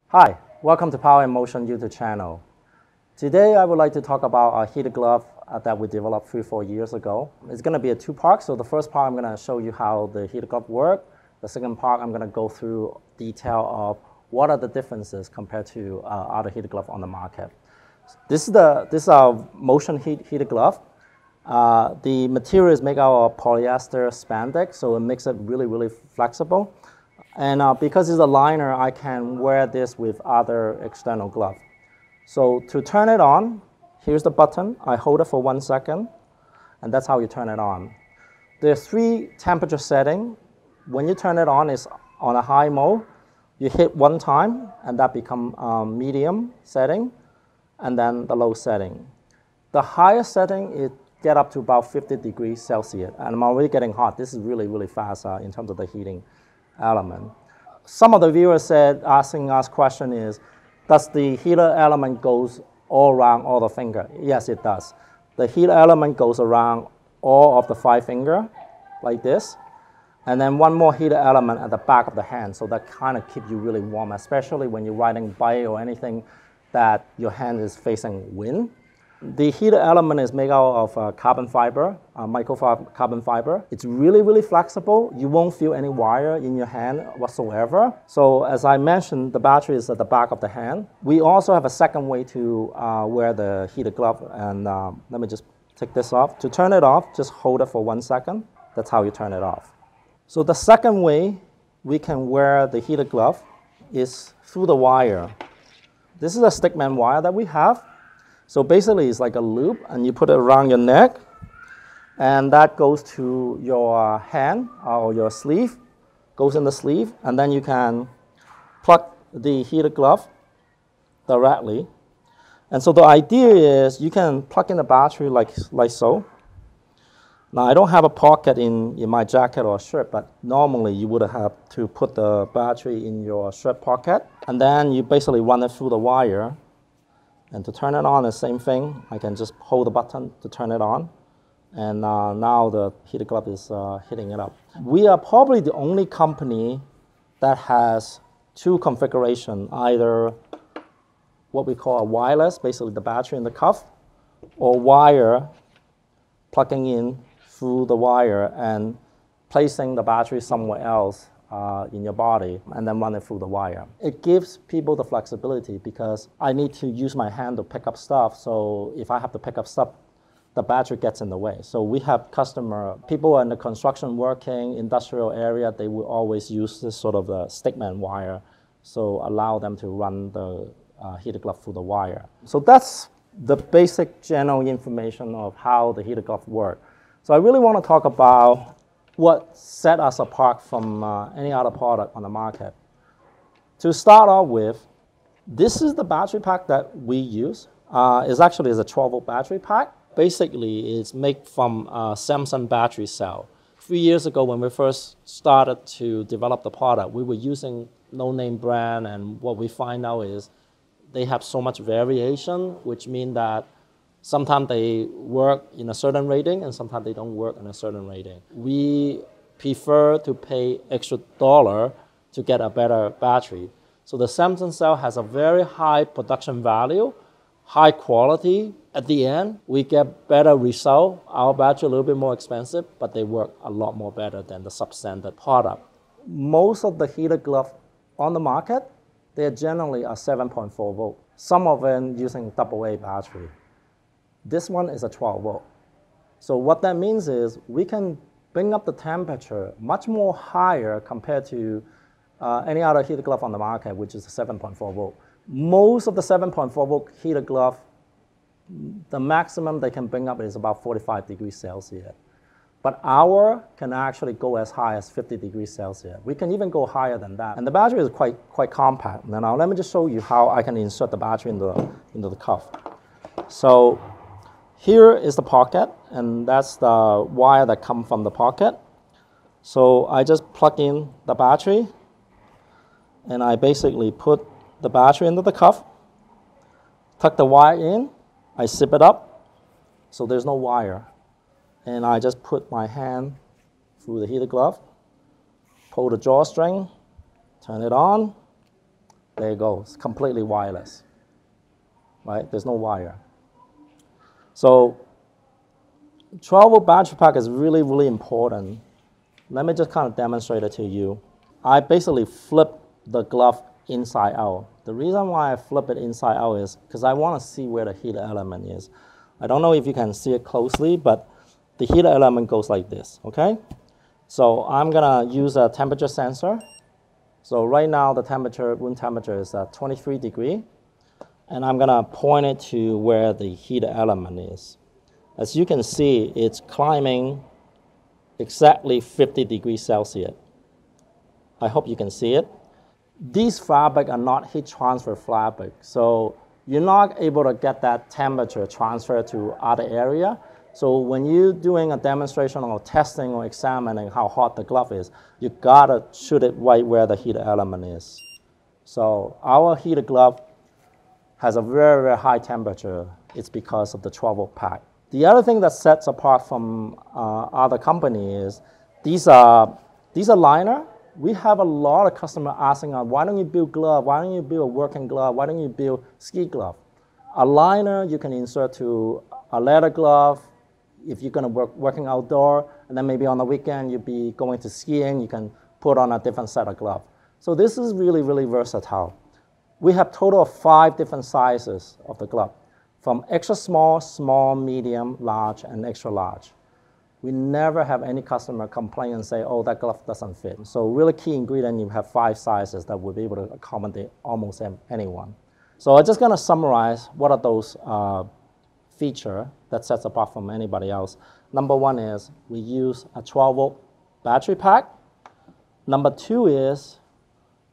Hi, welcome to Power and Motion YouTube channel. Today I would like to talk about a heated glove that we developed 3-4 years ago. It's going to be a two-part. So the first part I'm going to show you how the heated glove works. The second part I'm going to go through detail of what are the differences compared to other heated glove on the market. This is our MotionHeat heated glove. The material is made out of polyester spandex, so it makes it really flexible. And because it's a liner, I can wear this with other external gloves. So to turn it on, here's the button. I hold it for 1 second, and that's how you turn it on. There's 3 temperature settings. When you turn it on, it's on a high mode. You hit 1 time, and that becomes medium setting, and then the low setting. The highest setting, it get up to about 50 degrees Celsius, and I'm already getting hot. This is really fast in terms of the heating element. Some of the viewers said, asking us question is, does the heater element goes all around all the finger? Yes, it does. The heater element goes around all of the 5 finger, like this, and then one more heater element at the back of the hand, so that kind of keep you really warm, especially when you're riding bike or anything that your hand is facing wind. The heater element is made out of carbon fiber, microfiber carbon fiber. It's really flexible. You won't feel any wire in your hand whatsoever. So as I mentioned, the battery is at the back of the hand. We also have a second way to wear the heated glove, and let me just take this off. To turn it off, just hold it for 1 second. That's how you turn it off. So the second way we can wear the heated glove is through the wire. This is a stickman wire that we have. So basically, it's like a loop, and you put it around your neck, and that goes to your hand or your sleeve, goes in the sleeve, and then you can plug the heated glove directly. And so the idea is you can plug in the battery like so. Now, I don't have a pocket in my jacket or shirt, but normally you would have to put the battery in your shirt pocket, and then you basically run it through the wire. And to turn it on, the same thing. I can just hold the button to turn it on. And now the heated glove is heating it up. We are probably the only company that has 2 configurations, either what we call a wireless, basically the battery in the cuff, or wire plugging in through the wire and placing the battery somewhere else in your body, and then run it through the wire. It gives people the flexibility because I need to use my hand to pick up stuff, so if I have to pick up stuff, the battery gets in the way. So we have people in the construction working, industrial area, they will always use this sort of a stickman wire, so allow them to run the heated glove through the wire. So that's the basic general information of how the heated glove works. So I really want to talk about what set us apart from any other product on the market. To start off with, this is the battery pack that we use. It's actually a 12-volt battery pack. Basically, it's made from a Samsung battery cell. 3 years ago, when we first started to develop the product, we were using no-name brand, and what we find out is they have so much variation, which means that sometimes they work in a certain rating, and sometimes they don't work in a certain rating. We prefer to pay extra $1 to get a better battery. So the Samsung cell has a very high production value, high quality. At the end, we get better result. Our battery a little bit more expensive, but they work a lot more better than the substandard product. Most of the heated glove on the market, they're generally a 7.4 volt. Some of them using AA battery. This one is a 12 volt. So what that means is we can bring up the temperature much more higher compared to any other heated glove on the market, which is a 7.4 volt. Most of the 7.4 volt heated glove, the maximum they can bring up is about 45 degrees Celsius. But our can actually go as high as 50 degrees Celsius. We can even go higher than that. And the battery is quite compact. Now let me just show you how I can insert the battery into the cuff. So here is the pocket, and that's the wire that comes from the pocket. So I just plug in the battery, and I basically put the battery into the cuff, tuck the wire in, I zip it up, so there's no wire. And I just put my hand through the heated glove, pull the drawstring, turn it on, There you go. It's completely wireless, right? There's no wire. So 12-volt battery pack is really, really important. Let me just kind of demonstrate it to you. I basically flip the glove inside out. The reason why I flip it inside out is because I want to see where the heater element is. I don't know if you can see it closely, but the heater element goes like this, okay? So I'm gonna use a temperature sensor. So right now the room temperature is 23 degrees, and I'm gonna point it to where the heater element is. As you can see, it's climbing exactly 50 degrees Celsius. I hope you can see it. These fabrics are not heat transfer fabric, so you're not able to get that temperature transfer to other area. So when you're doing a demonstration or testing or examining how hot the glove is, you gotta shoot it right where the heater element is. So our heater glove has a very, very high temperature. It's because of the 12-volt pack. The other thing that sets apart from other companies is these are liner. We have a lot of customers asking us, why don't you build glove? Why don't you build a working glove? Why don't you build ski glove? A liner you can insert to a leather glove if you're gonna working outdoor, and then maybe on the weekend you'll be going to skiing, you can put on a different set of glove. So this is really, really versatile. We have total of 5 different sizes of the glove, from extra small, small, medium, large, and extra large. We never have any customer complain and say, oh, that glove doesn't fit. So really key ingredient, you have 5 sizes that will be able to accommodate almost anyone. So I'm just gonna summarize what are those features that sets apart from anybody else. Number 1 is we use a 12-volt battery pack. Number 2 is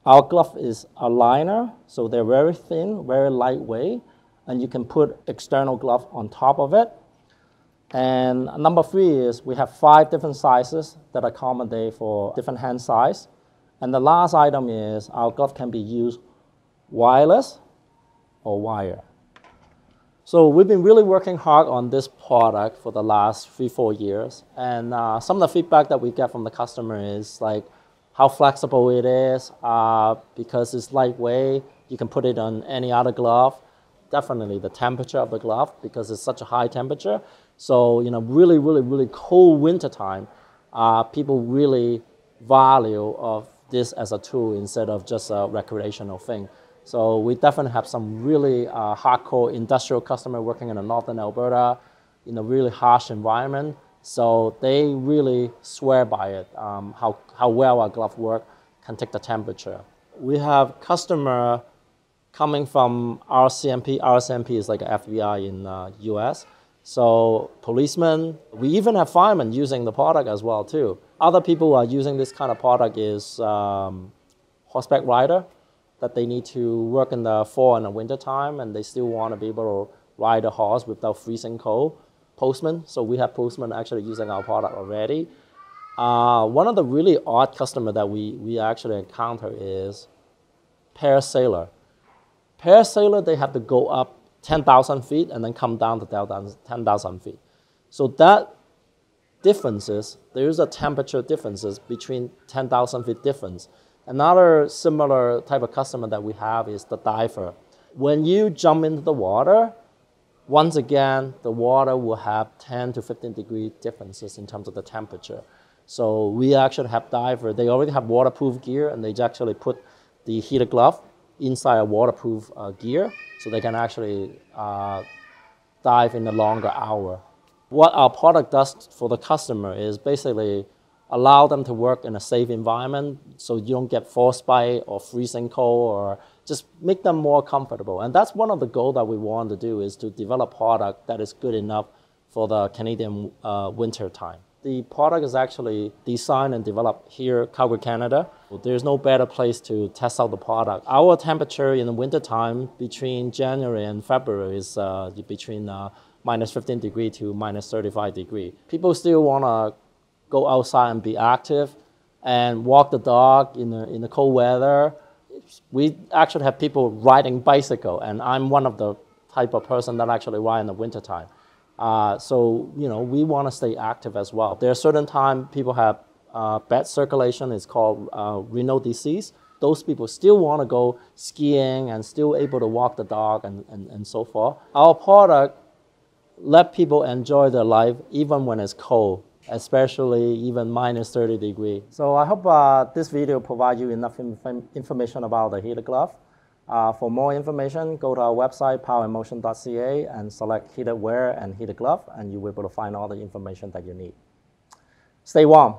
our glove is a liner, so they're very thin, very lightweight, and you can put external glove on top of it. And number 3 is we have 5 different sizes that accommodate for different hand size. And the last item is our glove can be used wireless or wire. So we've been really working hard on this product for the last 3-4 years. And some of the feedback that we get from the customer is like how flexible it is, because it's lightweight, you can put it on any other glove. Definitely the temperature of the glove, because it's such a high temperature. So, you know, really, really, really cold winter time, people really value of this as a tool instead of just a recreational thing. So we definitely have some really hardcore industrial customer working in the northern Alberta in a really harsh environment. So they really swear by it, how well our glove work can take the temperature. We have customer coming from RCMP. RCMP is like an FBI in US. So policemen, we even have firemen using the product as well too. Other people who are using this kind of product is horseback rider, that they need to work in the fall and the winter time, and they still want to be able to ride a horse without freezing cold. Postmen, so we have postmen actually using our product already. One of the really odd customers that we actually encounter is parasailer. Parasailer, they have to go up 10,000 feet and then come down to 10,000 feet. So that differences, there is a temperature differences between 10,000 feet difference. Another similar type of customer that we have is the diver. When you jump into the water, once again, the water will have 10 to 15 degree differences in terms of the temperature. So we actually have diver, they already have waterproof gear, and they actually put the heater glove inside a waterproof gear, so they can actually dive in a longer hour. What our product does for the customer is basically allow them to work in a safe environment so you don't get frostbite or freezing cold, or just make them more comfortable. And that's one of the goals that we want to do, is to develop product that is good enough for the Canadian winter time. The product is actually designed and developed here, Calgary, Canada. There's no better place to test out the product. Our temperature in the winter time between January and February is between minus 15 degree to minus 35 degree. People still want to go outside and be active and walk the dog in the cold weather. We actually have people riding bicycle, and I'm one of the type of person that actually ride in the wintertime. So, you know, we want to stay active as well. There are certain times people have bad circulation. It's called Raynaud disease. those people still want to go skiing and still able to walk the dog and so forth. Our product let people enjoy their life even when it's cold, especially even minus 30 degrees. So I hope this video provides you enough information about the heated glove. For more information, go to our website, powerandmotion.ca, and select heated wear and heated glove, and you'll be able to find all the information that you need. Stay warm.